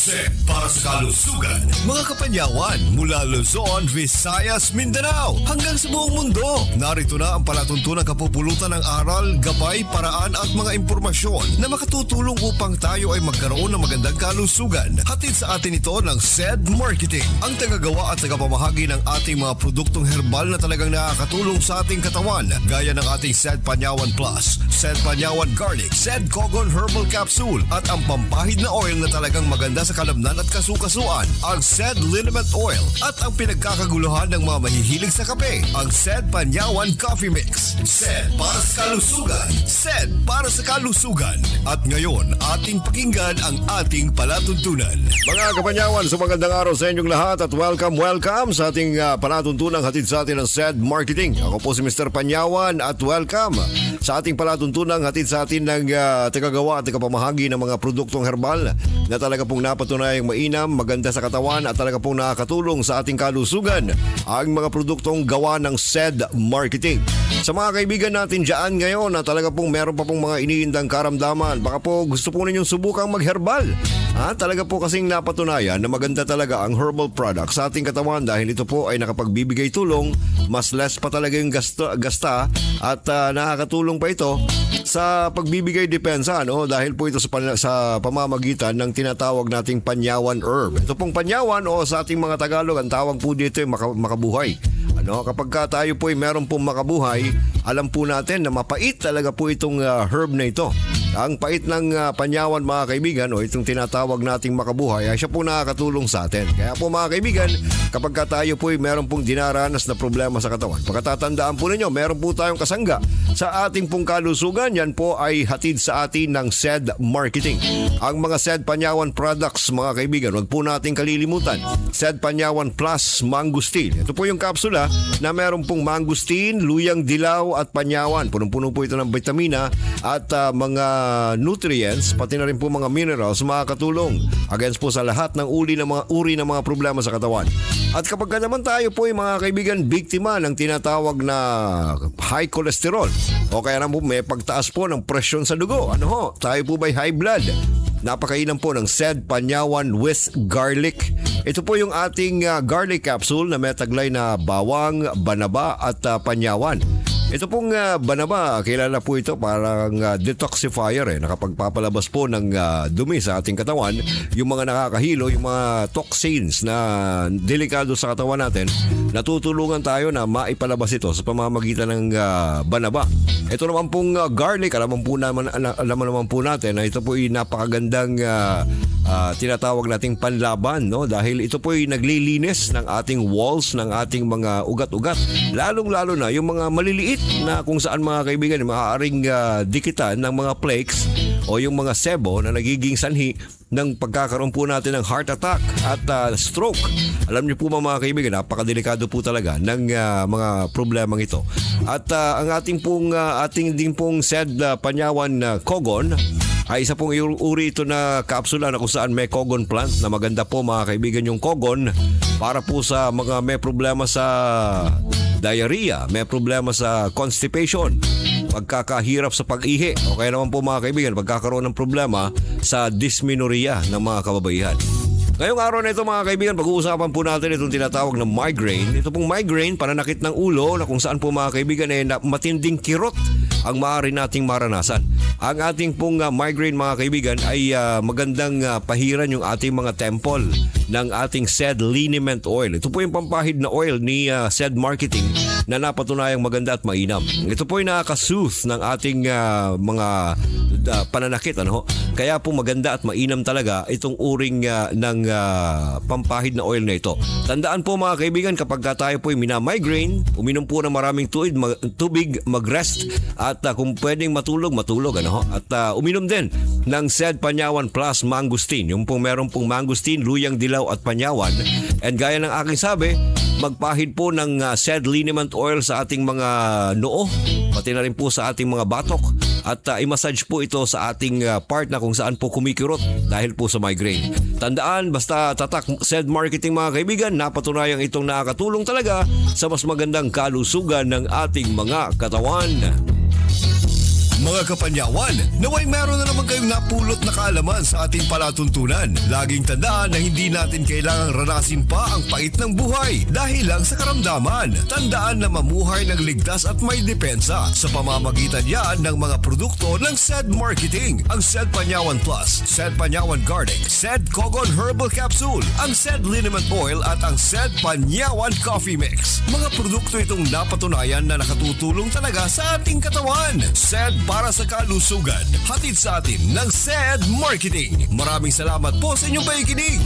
Set para sa kalusugan. Mga kapanyawan mula Luzon, Visayas, Mindanao hanggang sa buong mundo. Narito na ang palatuntunang kapupulutan ng aral, gabay, paraan at mga impormasyon na makatutulong upang tayo ay magkaroon ng magandang kalusugan. Hatid sa atin ito ng SED Marketing, ang tagagawa at tagapamahagi ng ating mga produktong herbal na talagang nakakatulong sa ating katawan, gaya ng ating SED Panyawan Plus, SED Panyawan Garlic, SED Kogon Herbal Capsule at ang pampahid na oil na talagang maganda sa kalamnan at kasukasuan, ang SED Liniment Oil at ang pinagkakaguluhan ng mga mahihilig sa kape, ang SED Panyawan Coffee Mix. SED para sa kalusugan, SED para sa kalusugan. At ngayon, ating pakinggan ang ating palatuntunan. Mga kapanyawan, sa magandang araw sa inyong lahat at welcome sa ating palatuntunan hatid sa atin ng SED Marketing. Ako po si Mr. Panyawan at welcome sa ating palatuntunan hatid sa atin ng tagagawa at tagapamahagi ng mga produktong herbal na talaga pong napatunayang mainam, maganda sa katawan at talaga pong nakakatulong sa ating kalusugan, ang mga produktong gawa ng SED Marketing. Sa mga kaibigan natin dyan ngayon na talaga pong meron pa pong mga iniindang karamdaman, baka po gusto po ninyong subukang mag-herbal. Talaga po kasing napatunayan na maganda talaga ang herbal product sa ating katawan dahil ito po ay nakapagbibigay tulong, mas less pa talaga yung gasta at nakakatulong pa ito sa pagbibigay depensa, dahil po ito sa pamamagitan ng tinatawag nating panyawan herb. Ito pong panyawan o sa ating mga Tagalog, ang tawag po dito ay makabuhay. Kapag tayo po ay meron pong makabuhay, alam po natin na mapait talaga po itong herb na ito. Ang pait ng panyawan, mga kaibigan, o itong tinatawag nating makabuhay, ay siya po nakakatulong sa atin. Kaya po, mga kaibigan, kapag tayo po ay meron pong dinaranas na problema sa katawan, pagkatatandaan po ninyo, meron po tayong kasangga sa ating pong kalusugan. Yan po ay hatid sa atin ng SED Marketing. Ang mga SED Panyawan products, mga kaibigan, wag po nating kalilimutan. SED Panyawan Plus Mangustin. Ito po yung kapsula na meron pong mangustin, luyang dilaw at panyawan. Punong-puno po ito ng vitamina at mga nutrients, pati na rin po mga minerals, makakatulong against po sa lahat ng uri ng mga problema sa katawan. At kapag naman tayo po ay mga kaibigan biktima ng tinatawag na high cholesterol o kaya naman po may pagtaas po ng presyon sa dugo, tayo po ba'y high blood? Napakainan po ng SED Panyawan with Garlic. Ito po yung ating garlic capsule na may taglay na bawang, banaba at panyawan. Ito pong banaba, kilala po ito parang detoxifier nakapagpapalabas po ng dumi sa ating katawan, yung mga nakakahilo, yung mga toxins na delikado sa katawan natin, natutulungan tayo na maipalabas ito sa pamamagitan ng banaba. Ito naman pong garlic, alam naman po natin na ito po ay napakagandang tinatawag nating panlaban, dahil ito po ay naglilinis ng ating walls, ng ating mga ugat-ugat, lalong-lalo na yung mga maliliit na kung saan, mga kaibigan, maaaring dikitan ng mga plaques o yung mga sebo na nagiging sanhi ng pagkakaroon po natin ng heart attack at stroke. Alam niyo po mga kaibigan, napakadelikado po talaga ng mga problemang ito. At ang ating din pong SED Panyawan Kogon ay isa pong uri ito na kapsula na kung saan may kogon plant na maganda po, mga kaibigan, yung kogon para po sa mga may problema sa diarrhea, may problema sa constipation, pagkakahirap sa pag-ihi, o kaya naman po, mga kaibigan, pagkakaroon ng problema sa dysmenorrhea ng mga kababaihan. Ngayong araw na ito, mga kaibigan, pag-uusapan po natin itong tinatawag na migraine. Ito pong migraine, pananakit ng ulo na kung saan po, mga kaibigan, ay matinding kirot ang maaari nating maranasan. Ang ating pong migraine, mga kaibigan, ay magandang pahiran yung ating mga temple ng ating SED Liniment Oil. Ito po yung pampahid na oil ni SED Marketing na napatunayang maganda at mainam. Ito po yung nakaka-soothe ng ating mga pananakit. Kaya po maganda at mainam talaga itong uring ng pampahid na oil na ito. Tandaan po, mga kaibigan, kapag tayo po ay mina-migraine, uminom po ng maraming tubig, mag-rest at kung pwedeng matulog. At uminom din ng SED Panyawan Plus Mangustin. Yung pong meron pong mangustin, luyang dilaw at panyawan. And gaya ng aking sabi, magpahid po ng SED Liniment Oil sa ating mga noo, pati na rin po sa ating mga batok. At i-massage po ito sa ating part na kung saan po kumikirot dahil po sa migraine. Tandaan, basta tatak SED Marketing, mga kaibigan, napatunayang itong nakakatulong talaga sa mas magandang kalusugan ng ating mga katawan. Mga kapanyawan, naway meron na naman kayong napulot na kaalaman sa ating palatuntunan. Laging tandaan na hindi natin kailangang ranasin pa ang pait ng buhay dahil lang sa karamdaman. Tandaan na mamuhay ng ligtas at may depensa sa pamamagitan yan ng mga produkto ng SED Marketing. Ang SED Panyawan Plus, SED Panyawan Garlic, SED Cogon Herbal Capsule, ang SED Liniment Oil at ang SED Panyawan Coffee Mix. Mga produkto itong napatunayan na nakatutulong talaga sa ating katawan. SED para sa kalusugan. Hatid sa atin ng SED Marketing. Maraming salamat po sa inyong pakikinig.